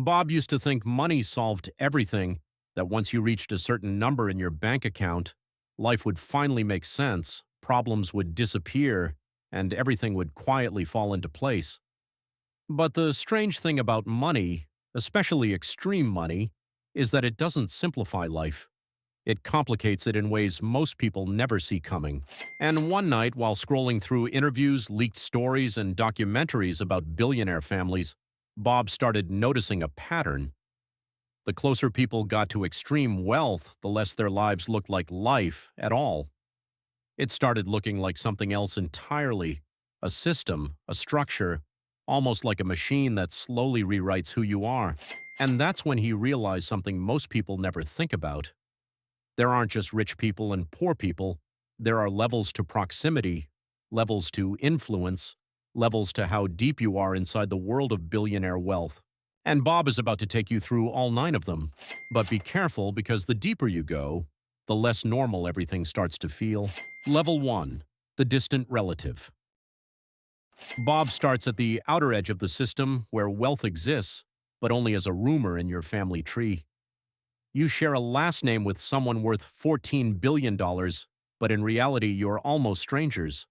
Bob used to think money solved everything, that once you reached a certain number in your bank account, life would finally make sense, problems would disappear, and everything would quietly fall into place. But the strange thing about money, especially extreme money, is that it doesn't simplify life. It complicates it in ways most people never see coming. And one night, while scrolling through interviews, leaked stories, and documentaries about billionaire families, Bob started noticing a pattern. The closer people got to extreme wealth, the less their lives looked like life at all. It started looking like something else entirely, a system, a structure, almost like a machine that slowly rewrites who you are. And that's when he realized something most people never think about. There aren't just rich people and poor people. There are levels to proximity, levels to influence, levels to how deep you are inside the world of billionaire wealth. And Bob is about to take you through all 9 of them. But be careful, because the deeper you go, the less normal everything starts to feel. Level 1. The distant relative. Bob starts at the outer edge of the system where wealth exists, but only as a rumor in your family tree. You share a last name with someone worth $14 billion, but in reality you're almost strangers.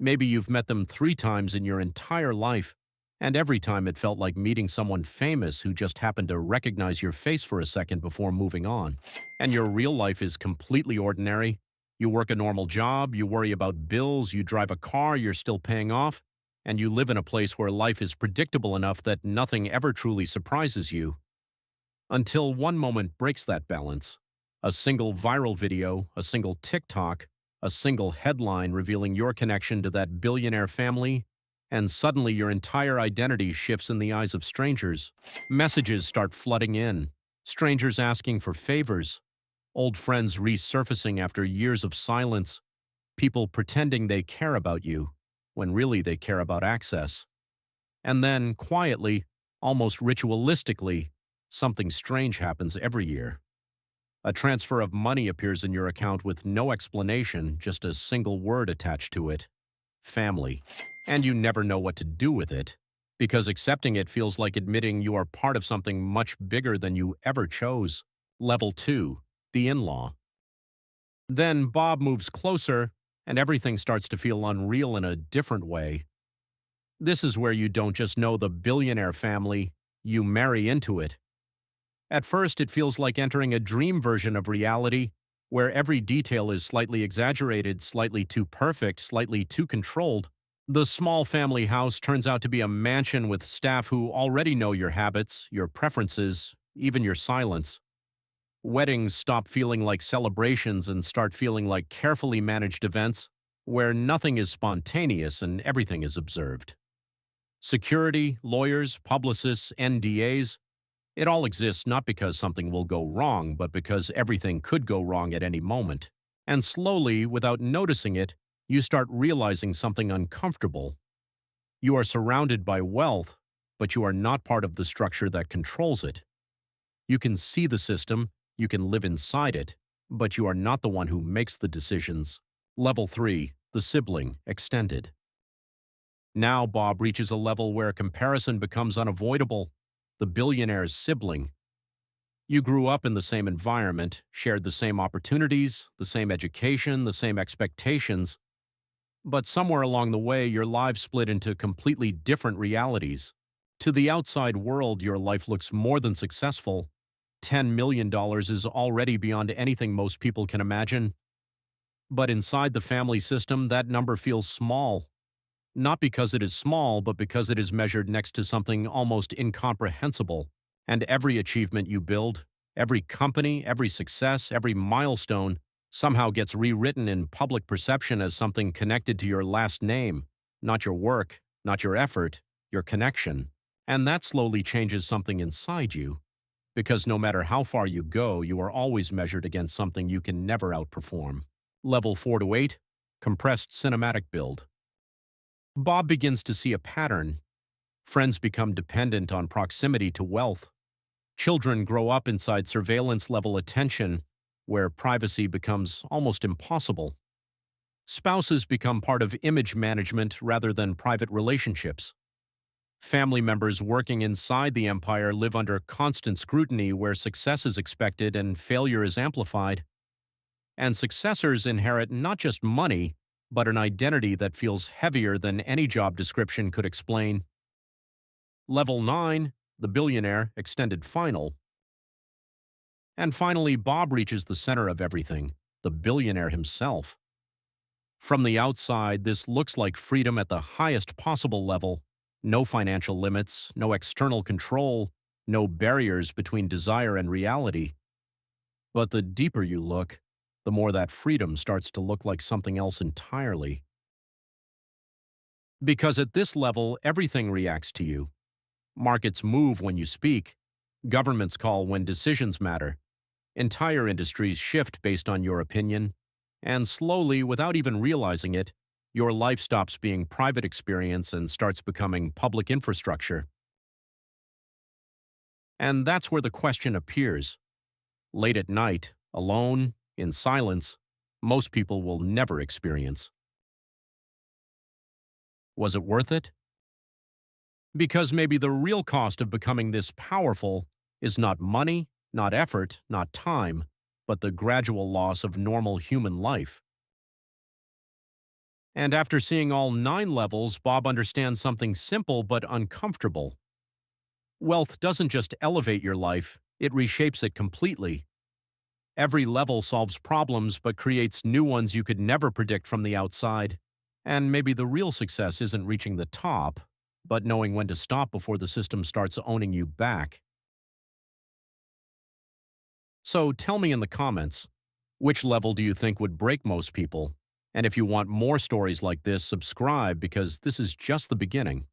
Maybe you've met them 3 times in your entire life, and every time it felt like meeting someone famous who just happened to recognize your face for a second before moving on. And your real life is completely ordinary. You work a normal job, you worry about bills, you drive a car you're still paying off, and you live in a place where life is predictable enough that nothing ever truly surprises you. Until one moment breaks that balance. A single viral video, a single TikTok, a single headline revealing your connection to that billionaire family, and suddenly your entire identity shifts in the eyes of strangers. Messages start flooding in, strangers asking for favors, old friends resurfacing after years of silence, people pretending they care about you, when really they care about access. And then, quietly, almost ritualistically, something strange happens every year. A transfer of money appears in your account with no explanation, just a single word attached to it: family. And you never know what to do with it, because accepting it feels like admitting you are part of something much bigger than you ever chose. Level 2. The in-law. Then Bob moves closer, and everything starts to feel unreal in a different way. This is where you don't just know the billionaire family, you marry into it. At first, it feels like entering a dream version of reality, where every detail is slightly exaggerated, slightly too perfect, slightly too controlled. The small family house turns out to be a mansion with staff who already know your habits, your preferences, even your silence. Weddings stop feeling like celebrations and start feeling like carefully managed events, where nothing is spontaneous and everything is observed. Security, lawyers, publicists, NDAs, it all exists not because something will go wrong, but because everything could go wrong at any moment. And slowly, without noticing it, you start realizing something uncomfortable. You are surrounded by wealth, but you are not part of the structure that controls it. You can see the system, you can live inside it, but you are not the one who makes the decisions. Level 3. The sibling extended. Now Bob reaches a level where comparison becomes unavoidable. The billionaire's sibling. You grew up in the same environment, shared the same opportunities, the same education, the same expectations. But somewhere along the way, your lives split into completely different realities. To the outside world, your life looks more than successful. $10 million is already beyond anything most people can imagine. But inside the family system, that number feels small. Not because it is small, but because it is measured next to something almost incomprehensible. And every achievement you build, every company, every success, every milestone, somehow gets rewritten in public perception as something connected to your last name, not your work, not your effort, your connection. And that slowly changes something inside you, because no matter how far you go, you are always measured against something you can never outperform. Level 4 to 8. Compressed cinematic build. Bob begins to see a pattern. Friends become dependent on proximity to wealth. Children grow up inside surveillance-level attention, where privacy becomes almost impossible. Spouses become part of image management rather than private relationships. Family members working inside the empire live under constant scrutiny where success is expected and failure is amplified. And successors inherit not just money, but an identity that feels heavier than any job description could explain. Level 9, the billionaire, extended final. And finally, Bob reaches the center of everything, the billionaire himself. From the outside, this looks like freedom at the highest possible level. No financial limits, no external control, no barriers between desire and reality. But the deeper you look, the more that freedom starts to look like something else entirely. Because at this level, everything reacts to you. Markets move when you speak. Governments call when decisions matter. Entire industries shift based on your opinion. And slowly, without even realizing it, your life stops being private experience and starts becoming public infrastructure. And that's where the question appears. Late at night, alone, in silence, most people will never experience. Was it worth it? Because maybe the real cost of becoming this powerful is not money, not effort, not time, but the gradual loss of normal human life. And after seeing all 9 levels, Bob understands something simple but uncomfortable. Wealth doesn't just elevate your life, it reshapes it completely. Every level solves problems but creates new ones you could never predict from the outside. And maybe the real success isn't reaching the top, but knowing when to stop before the system starts owning you back. So tell me in the comments, which level do you think would break most people? And if you want more stories like this, subscribe because this is just the beginning.